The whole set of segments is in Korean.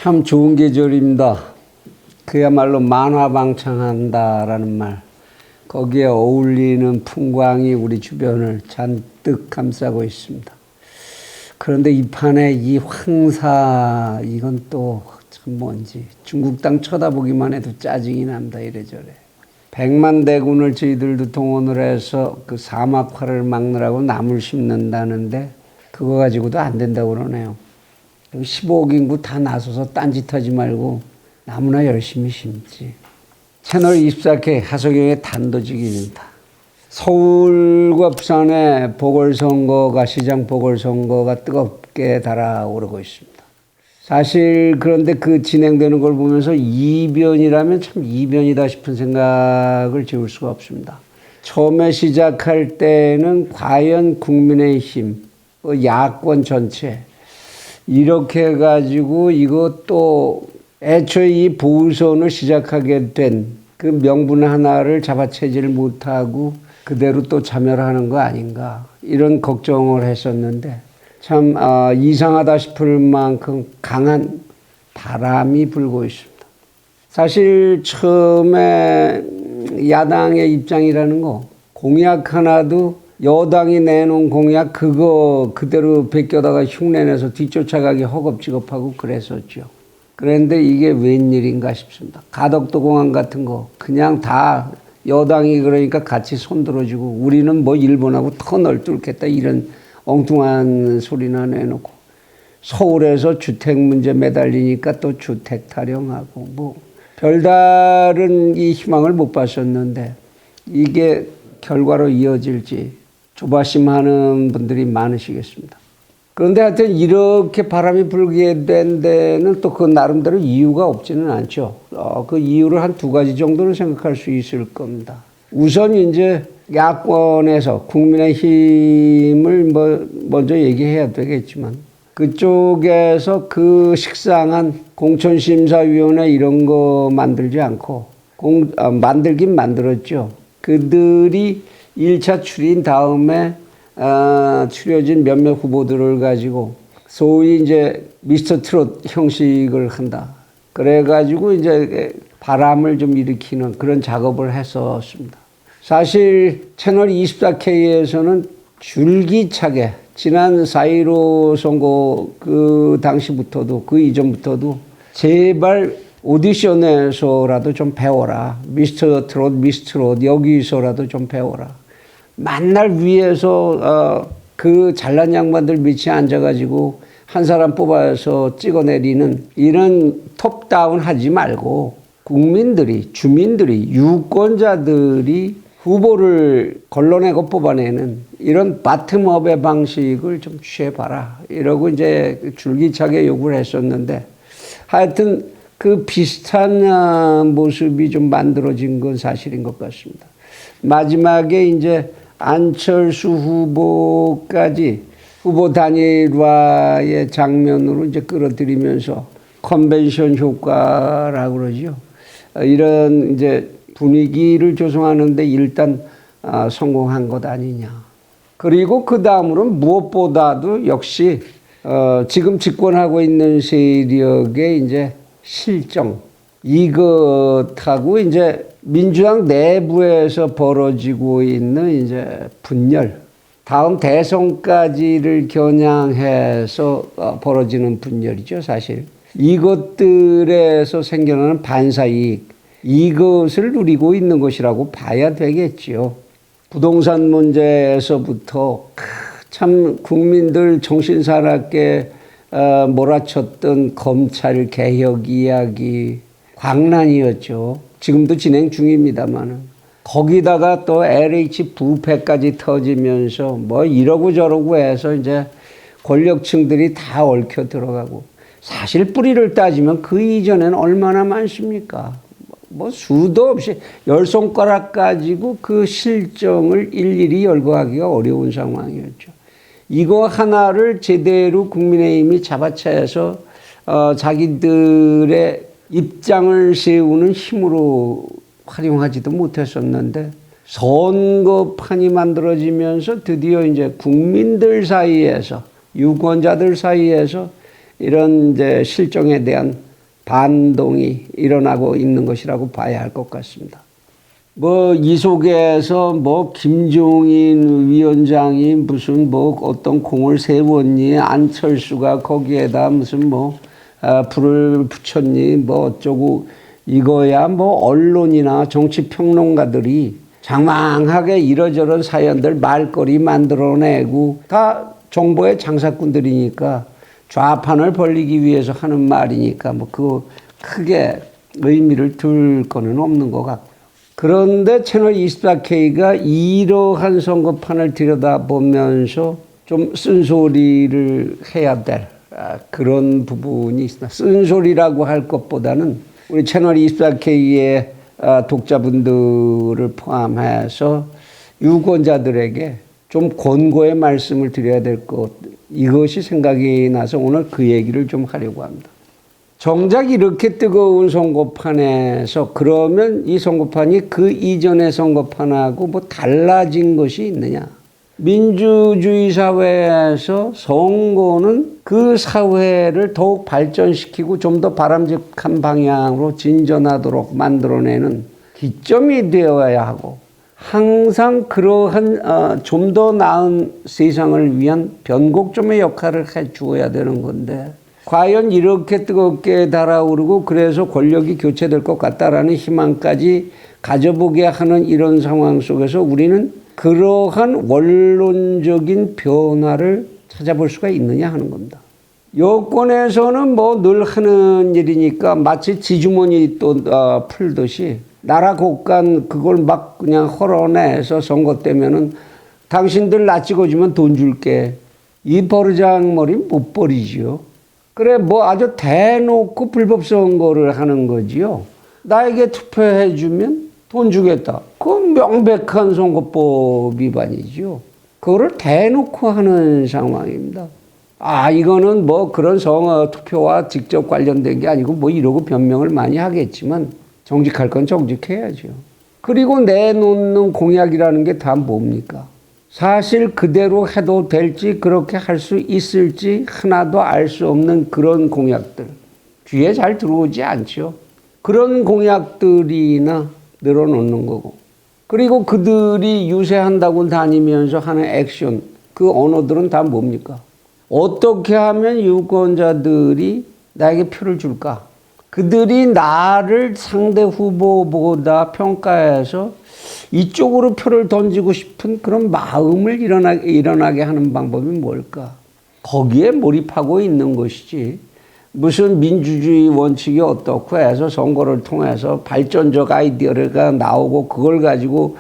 참 좋은 계절입니다. 그야말로 만화방창한다라는 말. 거기에 어울리는 풍광이 우리 주변을 잔뜩 감싸고 있습니다. 그런데 이 판에 이 황사, 이건 또 참 뭔지 중국 땅 쳐다보기만 해도 짜증이 납니다. 이래저래. 100만 대군을 저희들도 동원을 해서 그 사막화를 막느라고 나무를 심는다는데 그거 가지고도 안 된다고 그러네요. 15억 인구 다 나서서 딴짓하지 말고 나무나 열심히 심지. 채널 24K 하석영의 단도직입니다. 서울과 부산의 보궐선거가, 시장 보궐선거가 뜨겁게 달아오르고 있습니다. 사실 그런데 그 진행되는 걸 보면서 이변이라면 참 이변이다 싶은 생각을 지울 수가 없습니다. 처음에 시작할 때는 과연 국민의힘, 야권 전체 이렇게 해가지고 이것도 애초에 이 보선을 시작하게 된 그 명분 하나를 잡아채지를 못하고 그대로 또 참여하는 거 아닌가 이런 걱정을 했었는데 참 이상하다 싶을 만큼 강한 바람이 불고 있습니다. 사실 처음에 야당의 입장이라는 거 공약 하나도 여당이 내놓은 공약 그거 그대로 베껴다가 흉내내서 뒤쫓아가기 허겁지겁하고 그랬었죠. 그런데 이게 웬일인가 싶습니다. 가덕도 공항 같은 거 그냥 다 여당이 그러니까 같이 손들어주고 우리는 뭐 일본하고 터널 뚫겠다 이런 엉뚱한 소리나 내놓고 서울에서 주택 문제 매달리니까 또 주택 타령하고 뭐 별다른 이 희망을 못 봤었는데 이게 결과로 이어질지 조바심하는 분들이 많으시겠습니다. 그런데 하여튼 이렇게 바람이 불게 된 데는 또 그 나름대로 이유가 없지는 않죠. 그 이유를 한 두 가지 정도는 생각할 수 있을 겁니다. 우선 이제 야권에서 국민의힘을 먼저 얘기해야 되겠지만 그쪽에서 그 식상한 공천심사위원회 이런 거 만들지 않고 만들긴 만들었죠. 그들이 1차 추린 다음에 추려진 몇몇 후보들을 가지고 소위 이제 미스터 트롯 형식을 한다. 그래가지고 이제 바람을 좀 일으키는 그런 작업을 했었습니다. 사실 채널 24K에서는 줄기차게 지난 4.15 선거 그 당시부터도 그 이전부터도 제발 오디션에서라도 좀 배워라. 미스터 트롯 여기서라도 좀 배워라. 만날 위에서 그 잘난 양반들 밑에 앉아가지고 한 사람 뽑아서 찍어내리는 이런 톱다운 하지 말고 국민들이, 주민들이, 유권자들이 후보를 걸러내고 뽑아내는 이런 바텀업의 방식을 좀 취해봐라. 이러고 이제 줄기차게 요구를 했었는데 하여튼 그 비슷한 모습이 좀 만들어진 건 사실인 것 같습니다. 마지막에 이제 안철수 후보까지 후보 단일화의 장면으로 이제 끌어들이면서 컨벤션 효과라고 그러죠. 이런 이제 분위기를 조성하는데 일단 성공한 것 아니냐. 그리고 그 다음으로는 무엇보다도 역시 지금 집권하고 있는 세력의 이제 실정 이것하고 이제 민주당 내부에서 벌어지고 있는 이제 분열, 다음 대선까지를 겨냥해서 벌어지는 분열이죠, 사실. 이것들에서 생겨나는 반사이익, 이것을 누리고 있는 것이라고 봐야 되겠지요. 부동산 문제에서부터 참 국민들 정신사납게 몰아쳤던 검찰 개혁 이야기, 광란이었죠. 지금도 진행 중입니다만은 거기다가 또 LH 부패까지 터지면서 뭐 이러고 저러고 해서 이제 권력층들이 다 얽혀 들어가고 사실 뿌리를 따지면 그 이전에는 얼마나 많습니까? 뭐 수도 없이 10손가락 가지고 그 실정을 일일이 열거하기가 어려운 상황이었죠. 이거 하나를 제대로 국민의힘이 잡아채서 자기들의 입장을 세우는 힘으로 활용하지도 못했었는데 선거판이 만들어지면서 드디어 이제 국민들 사이에서 유권자들 사이에서 이런 이제 실정에 대한 반동이 일어나고 있는 것이라고 봐야 할 것 같습니다. 뭐 이 속에서 뭐 김종인 위원장이 무슨 뭐 어떤 공을 세웠니, 안철수가 거기에다 무슨 뭐 불을 붙였니, 뭐 어쩌고, 이거야 뭐 언론이나 정치 평론가들이 장황하게 이러저런 사연들 말거리 만들어내고 다 정보의 장사꾼들이니까 좌판을 벌리기 위해서 하는 말이니까 뭐 그거 크게 의미를 둘 거는 없는 것 같고요. 그런데 채널 24K가 이러한 선거판을 들여다보면서 좀 쓴소리를 해야 될 그런 부분이 있습니다. 쓴소리라고 할 것보다는 우리 채널 24K의 독자분들을 포함해서 유권자들에게 좀 권고의 말씀을 드려야 될 것, 이것이 생각이 나서 오늘 그 얘기를 좀 하려고 합니다. 정작 이렇게 뜨거운 선거판에서 그러면 이 선거판이 그 이전의 선거판하고 뭐 달라진 것이 있느냐? 민주주의 사회에서 선거는 그 사회를 더욱 발전시키고 좀 더 바람직한 방향으로 진전하도록 만들어내는 기점이 되어야 하고 항상 그러한 좀 더 나은 세상을 위한 변곡점의 역할을 해 주어야 되는 건데 과연 이렇게 뜨겁게 달아오르고 그래서 권력이 교체될 것 같다라는 희망까지 가져보게 하는 이런 상황 속에서 우리는 그러한 원론적인 변화를 찾아볼 수가 있느냐 하는 겁니다. 여권에서는 뭐 늘 하는 일이니까 마치 지주머니 또 풀듯이 나라 곳간 그걸 막 그냥 헐어내서 선거 때면은 당신들 나 찍어주면 돈 줄게. 이 버르장머리 못 버리지요. 그래 뭐 아주 대놓고 불법 선거를 하는 거지요. 나에게 투표해주면 돈 주겠다. 그건 명백한 선거법 위반이죠. 그거를 대놓고 하는 상황입니다. 이거는 뭐 그런 투표와 직접 관련된 게 아니고 뭐 이러고 변명을 많이 하겠지만 정직할 건 정직해야죠. 그리고 내놓는 공약이라는 게 다 뭡니까? 사실 그대로 해도 될지 그렇게 할 수 있을지 하나도 알 수 없는 그런 공약들. 귀에 잘 들어오지 않죠. 그런 공약들이나 늘어놓는 거고. 그리고 그들이 유세한다고 다니면서 하는 액션, 그 언어들은 다 뭡니까? 어떻게 하면 유권자들이 나에게 표를 줄까? 그들이 나를 상대 후보보다 평가해서 이쪽으로 표를 던지고 싶은 그런 마음을 일어나게 하는 방법이 뭘까? 거기에 몰입하고 있는 것이지. 무슨 민주주의 원칙이 어떻고 해서 선거를 통해서 발전적 아이디어가 나오고 그걸 가지고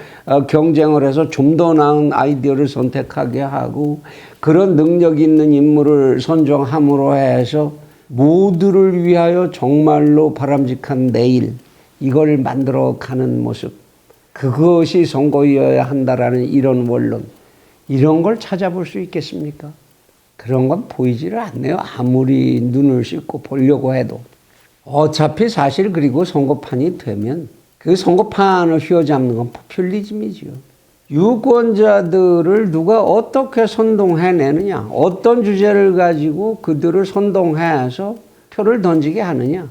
경쟁을 해서 좀 더 나은 아이디어를 선택하게 하고 그런 능력 있는 인물을 선정함으로 해서 모두를 위하여 정말로 바람직한 내일 이걸 만들어가는 모습, 그것이 선거여야 한다라는 이런 원론, 이런 걸 찾아볼 수 있겠습니까? 그런 건 보이지를 않네요. 아무리 눈을 씻고 보려고 해도. 어차피 사실 그리고 선거판이 되면 그 선거판을 휘어잡는 건 포퓰리즘이죠. 유권자들을 누가 어떻게 선동해내느냐, 어떤 주제를 가지고 그들을 선동해서 표를 던지게 하느냐,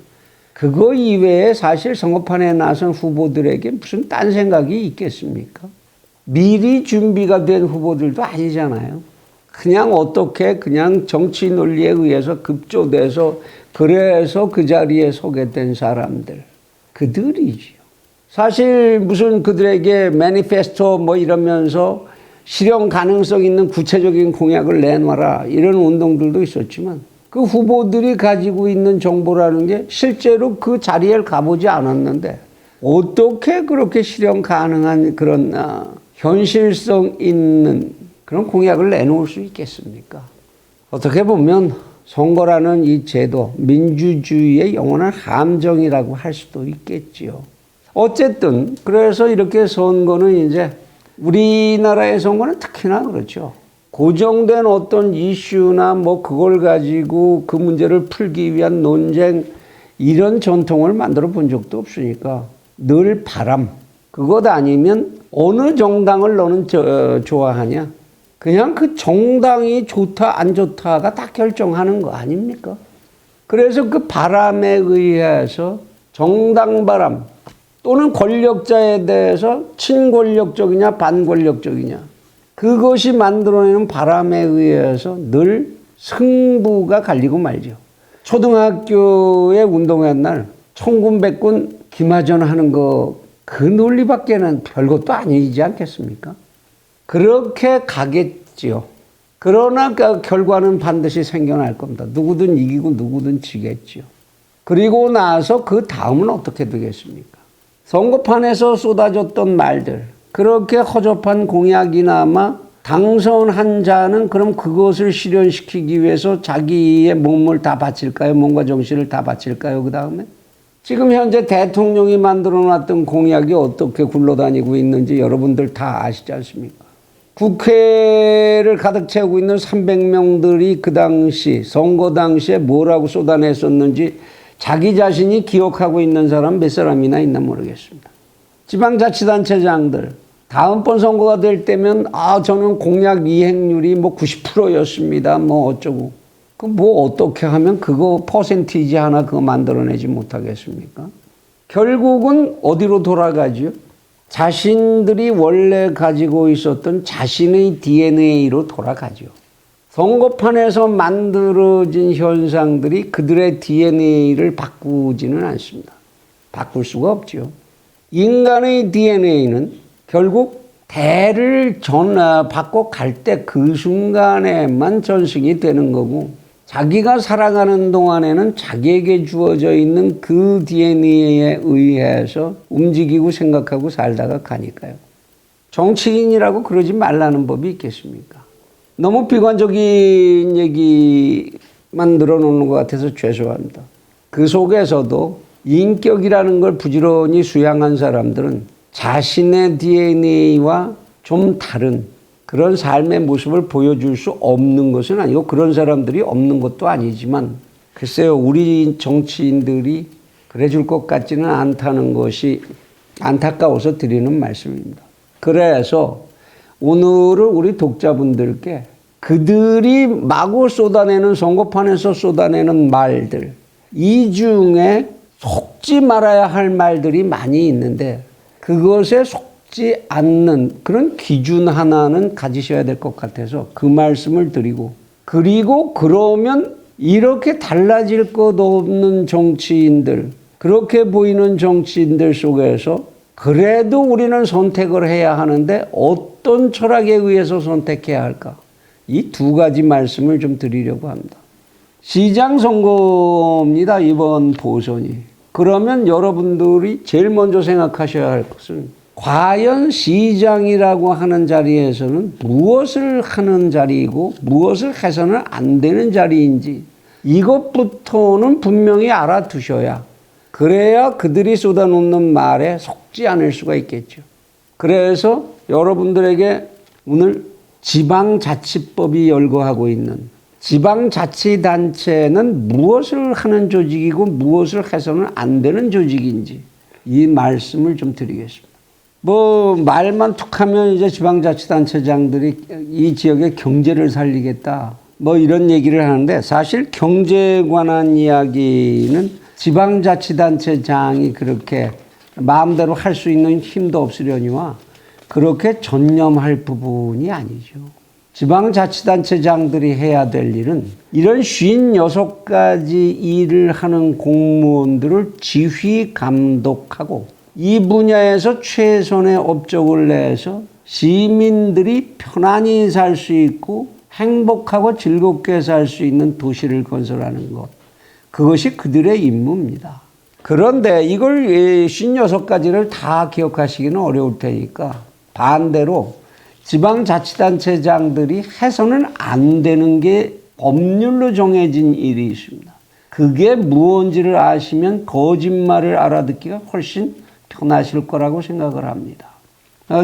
그거 이외에 사실 선거판에 나선 후보들에게 무슨 딴 생각이 있겠습니까? 미리 준비가 된 후보들도 아니잖아요. 그냥 어떻게 그냥 정치 논리에 의해서 급조돼서 그래서 그 자리에 서게 된 사람들, 그들이지요. 사실 무슨 그들에게 매니페스토 뭐 이러면서 실현 가능성 있는 구체적인 공약을 내놔라 이런 운동들도 있었지만 그 후보들이 가지고 있는 정보라는 게 실제로 그 자리에 가보지 않았는데 어떻게 그렇게 실현 가능한 그런 현실성 있는 그런 공약을 내놓을 수 있겠습니까? 어떻게 보면 선거라는 이 제도, 민주주의의 영원한 함정이라고 할 수도 있겠지요. 어쨌든 그래서 이렇게 선거는 이제 우리나라의 선거는 특히나 그렇죠. 고정된 어떤 이슈나 뭐 그걸 가지고 그 문제를 풀기 위한 논쟁 이런 전통을 만들어 본 적도 없으니까 늘 바람. 그것 아니면 어느 정당을 너는 좋아하냐? 그냥 그 정당이 좋다 안 좋다가 다 결정하는 거 아닙니까? 그래서 그 바람에 의해서 정당 바람 또는 권력자에 대해서 친권력적이냐 반권력적이냐 그것이 만들어내는 바람에 의해서 늘 승부가 갈리고 말죠. 초등학교에 운동회 날 청군백군 기마전 하는 거 그 논리밖에는 별것도 아니지 않겠습니까? 그렇게 가겠지요. 그러나 그 결과는 반드시 생겨날 겁니다. 누구든 이기고 누구든 지겠지요. 그리고 나서 그 다음은 어떻게 되겠습니까? 선거판에서 쏟아졌던 말들, 그렇게 허접한 공약이나마 당선한 자는 그럼 그것을 실현시키기 위해서 자기의 몸을 다 바칠까요? 몸과 정신을 다 바칠까요? 그 다음에? 지금 현재 대통령이 만들어 놨던 공약이 어떻게 굴러다니고 있는지 여러분들 다 아시지 않습니까? 국회를 가득 채우고 있는 300명들이 그 당시 선거 당시에 뭐라고 쏟아냈었는지 자기 자신이 기억하고 있는 사람 몇 사람이나 있나 모르겠습니다. 지방자치단체장들 다음번 선거가 될 때면 저는 공약 이행률이 뭐 90%였습니다. 뭐 어쩌고. 그 뭐 어떻게 하면 그거 퍼센티지 하나 그거 만들어내지 못하겠습니까? 결국은 어디로 돌아가지요? 자신들이 원래 가지고 있었던 자신의 DNA로 돌아가죠. 선거판에서 만들어진 현상들이 그들의 DNA를 바꾸지는 않습니다. 바꿀 수가 없죠. 인간의 DNA는 결국 대를 바꿔 갈 때 그 순간에만 전승이 되는 거고 자기가 살아가는 동안에는 자기에게 주어져 있는 그 DNA에 의해서 움직이고 생각하고 살다가 가니까요. 정치인이라고 그러지 말라는 법이 있겠습니까? 너무 비관적인 얘기만 늘어놓는 것 같아서 죄송합니다. 그 속에서도 인격이라는 걸 부지런히 수양한 사람들은 자신의 DNA와 좀 다른 그런 삶의 모습을 보여줄 수 없는 것은 아니고 그런 사람들이 없는 것도 아니지만 글쎄요, 우리 정치인들이 그래줄 것 같지는 않다는 것이 안타까워서 드리는 말씀입니다. 그래서 오늘은 우리 독자분들께 그들이 마구 쏟아내는 선거판에서 쏟아내는 말들 이 중에 속지 말아야 할 말들이 많이 있는데 그것에 속지 않는 그런 기준 하나는 가지셔야 될 것 같아서 그 말씀을 드리고 그리고 그러면 이렇게 달라질 것 없는 정치인들 그렇게 보이는 정치인들 속에서 그래도 우리는 선택을 해야 하는데 어떤 철학에 의해서 선택해야 할까? 이 두 가지 말씀을 좀 드리려고 합니다. 시장 선거입니다. 이번 보선이. 그러면 여러분들이 제일 먼저 생각하셔야 할 것은 과연 시장이라고 하는 자리에서는 무엇을 하는 자리이고 무엇을 해서는 안 되는 자리인지 이것부터는 분명히 알아두셔야 그래야 그들이 쏟아놓는 말에 속지 않을 수가 있겠죠. 그래서 여러분들에게 오늘 지방자치법이 열거하고 있는 지방자치단체는 무엇을 하는 조직이고 무엇을 해서는 안 되는 조직인지 이 말씀을 좀 드리겠습니다. 뭐 말만 툭하면 이제 지방자치단체장들이 이 지역의 경제를 살리겠다 뭐 이런 얘기를 하는데 사실 경제에 관한 이야기는 지방자치단체장이 그렇게 마음대로 할 수 있는 힘도 없으려니와 그렇게 전념할 부분이 아니죠. 지방자치단체장들이 해야 될 일은 이런 56가지 일을 하는 공무원들을 지휘 감독하고 이 분야에서 최선의 업적을 내서 시민들이 편안히 살 수 있고 행복하고 즐겁게 살 수 있는 도시를 건설하는 것. 그것이 그들의 임무입니다. 그런데 이걸 56가지를 다 기억하시기는 어려울 테니까 반대로 지방자치단체장들이 해서는 안 되는 게 법률로 정해진 일이 있습니다. 그게 무엇인지를 아시면 거짓말을 알아듣기가 훨씬 편하실 거라고 생각을 합니다.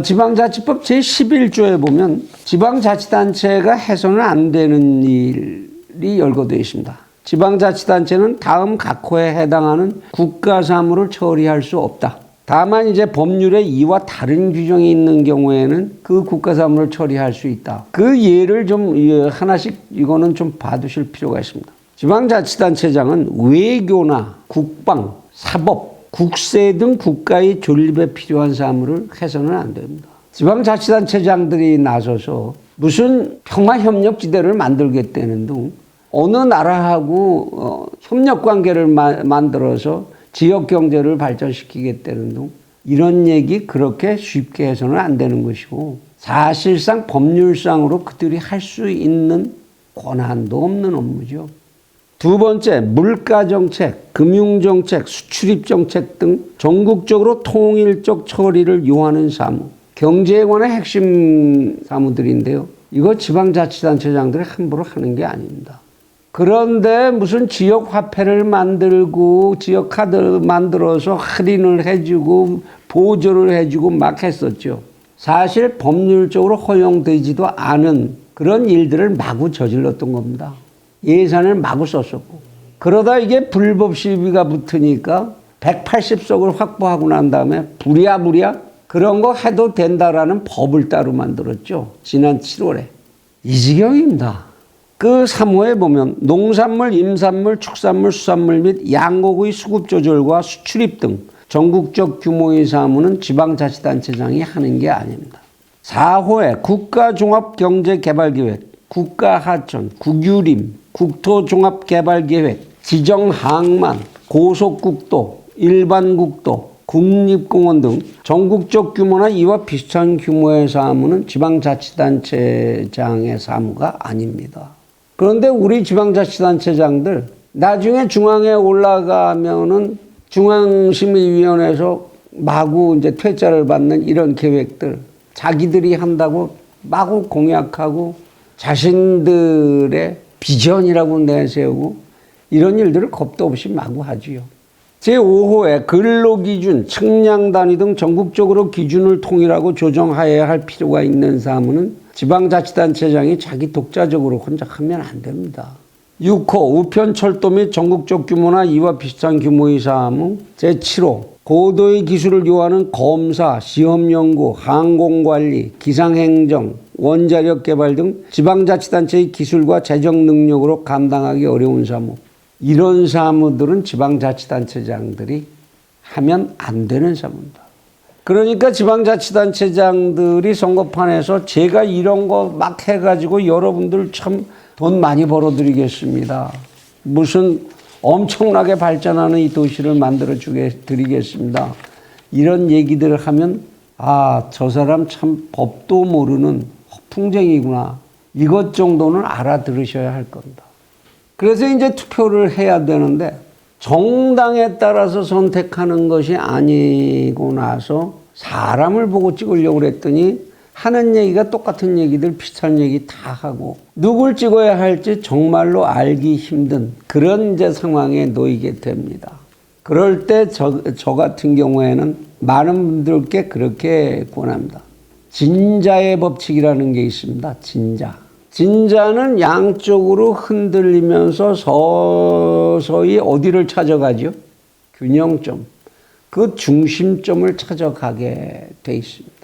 지방자치법 제11조에 보면 지방자치단체가 해서는 안 되는 일이 열거되어 있습니다. 지방자치단체는 다음 각호에 해당하는 국가사무를 처리할 수 없다. 다만 이제 법률에 이와 다른 규정이 있는 경우에는 그 국가사무를 처리할 수 있다. 그 예를 좀 하나씩 이거는 좀 봐두실 필요가 있습니다. 지방자치단체장은 외교나 국방, 사법, 국세 등 국가의 존립에 필요한 사무를 해서는 안 됩니다. 지방자치단체장들이 나서서 무슨 평화협력지대를 만들겠다는 등 어느 나라하고 협력관계를 만들어서 지역경제를 발전시키겠다는 등 이런 얘기 그렇게 쉽게 해서는 안 되는 것이고 사실상 법률상으로 그들이 할 수 있는 권한도 없는 업무죠. 두 번째, 물가정책, 금융정책, 수출입정책 등 전국적으로 통일적 처리를 요하는 사무, 경제에 관한 핵심 사무들인데요. 이거 지방자치단체장들이 함부로 하는 게 아닙니다. 그런데 무슨 지역화폐를 만들고 지역카드 만들어서 할인을 해주고 보조를 해주고 막 했었죠. 사실 법률적으로 허용되지도 않은 그런 일들을 마구 저질렀던 겁니다. 예산을 마구 썼었고. 그러다 이게 불법 시비가 붙으니까 180석을 확보하고 난 다음에 부랴부랴 그런 거 해도 된다라는 법을 따로 만들었죠. 지난 7월에. 이 지경입니다. 그 3호에 보면 농산물, 임산물, 축산물, 수산물 및 양곡의 수급 조절과 수출입 등 전국적 규모의 사무는 지방자치단체장이 하는 게 아닙니다. 4호에 국가종합경제개발계획, 국가하천, 국유림, 국토종합개발계획, 지정항만, 고속국도, 일반국도, 국립공원 등 전국적 규모나 이와 비슷한 규모의 사무는 지방자치단체장의 사무가 아닙니다. 그런데 우리 지방자치단체장들 나중에 중앙에 올라가면은 중앙심의위원회에서 마구 이제 퇴짜를 받는 이런 계획들 자기들이 한다고 마구 공약하고 자신들의 비전이라고 내세우고 이런 일들을 겁도 없이 마구 하지요. 제5호에 근로기준, 측량단위 등 전국적으로 기준을 통일하고 조정하여야 할 필요가 있는 사무는 지방자치단체장이 자기 독자적으로 혼자 하면 안 됩니다. 6호 우편철도 및 전국적 규모나 이와 비슷한 규모의 사무. 제7호 고도의 기술을 요하는 검사, 시험연구, 항공관리, 기상행정, 원자력 개발 등 지방자치단체의 기술과 재정 능력으로 감당하기 어려운 사무. 이런 사무들은 지방자치단체장들이 하면 안 되는 사무입니다. 그러니까 지방자치단체장들이 선거판에서 제가 이런 거 막 해가지고 여러분들 참 돈 많이 벌어드리겠습니다. 무슨 엄청나게 발전하는 이 도시를 만들어 드리겠습니다. 이런 얘기들을 하면 아, 저 사람 참 법도 모르는 허풍쟁이구나. 이것 정도는 알아들으셔야 할 겁니다. 그래서 이제 투표를 해야 되는데 정당에 따라서 선택하는 것이 아니고 나서 사람을 보고 찍으려고 그랬더니 하는 얘기가 똑같은 얘기들 비슷한 얘기 다 하고 누굴 찍어야 할지 정말로 알기 힘든 그런 이제 상황에 놓이게 됩니다. 그럴 때 저 같은 경우에는 많은 분들께 그렇게 권합니다. 진자의 법칙이라는 게 있습니다. 진자는 양쪽으로 흔들리면서 서서히 어디를 찾아가죠? 균형점. 그 중심점을 찾아가게 돼 있습니다.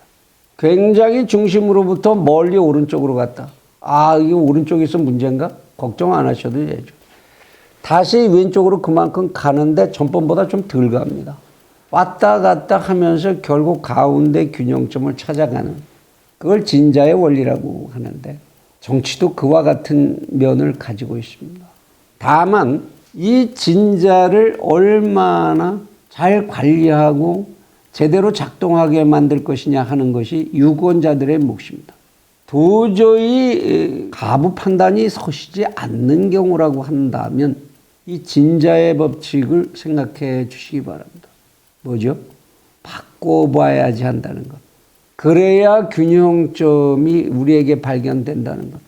굉장히 중심으로부터 멀리 오른쪽으로 갔다. 아, 이게 오른쪽에서 문제인가? 걱정 안 하셔도 되죠. 다시 왼쪽으로 그만큼 가는데 전번보다 좀 덜 갑니다. 왔다 갔다 하면서 결국 가운데 균형점을 찾아가는 그걸 진자의 원리라고 하는데 정치도 그와 같은 면을 가지고 있습니다. 다만 이 진자를 얼마나 잘 관리하고 제대로 작동하게 만들 것이냐 하는 것이 유권자들의 몫입니다. 도저히 가부 판단이 서시지 않는 경우라고 한다면 이 진자의 법칙을 생각해 주시기 바랍니다. 뭐죠? 바꿔봐야지 한다는 것. 그래야 균형점이 우리에게 발견된다는 것.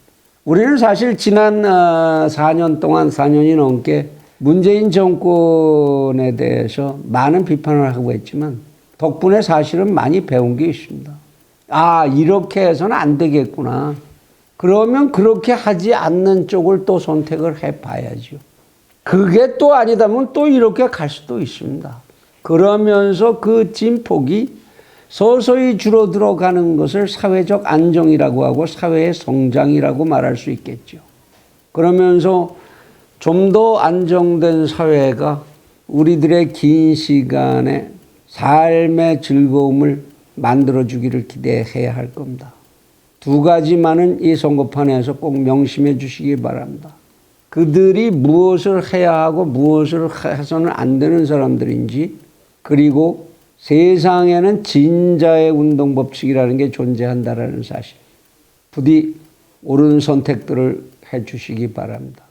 우리는 사실 지난 4년 동안 4년이 넘게 문재인 정권에 대해서 많은 비판을 하고 있지만 덕분에 사실은 많이 배운 게 있습니다. 아, 이렇게 해서는 안 되겠구나. 그러면 그렇게 하지 않는 쪽을 또 선택을 해봐야죠. 그게 또 아니다면 또 이렇게 갈 수도 있습니다. 그러면서 그 진폭이 서서히 줄어들어가는 것을 사회적 안정이라고 하고 사회의 성장이라고 말할 수 있겠죠. 그러면서 좀 더 안정된 사회가 우리들의 긴 시간의 삶의 즐거움을 만들어주기를 기대해야 할 겁니다. 두 가지만은 이 선거판에서 꼭 명심해 주시기 바랍니다. 그들이 무엇을 해야 하고 무엇을 해서는 안 되는 사람들인지, 그리고 세상에는 진자의 운동 법칙이라는 게 존재한다는 사실. 부디 옳은 선택들을 해 주시기 바랍니다.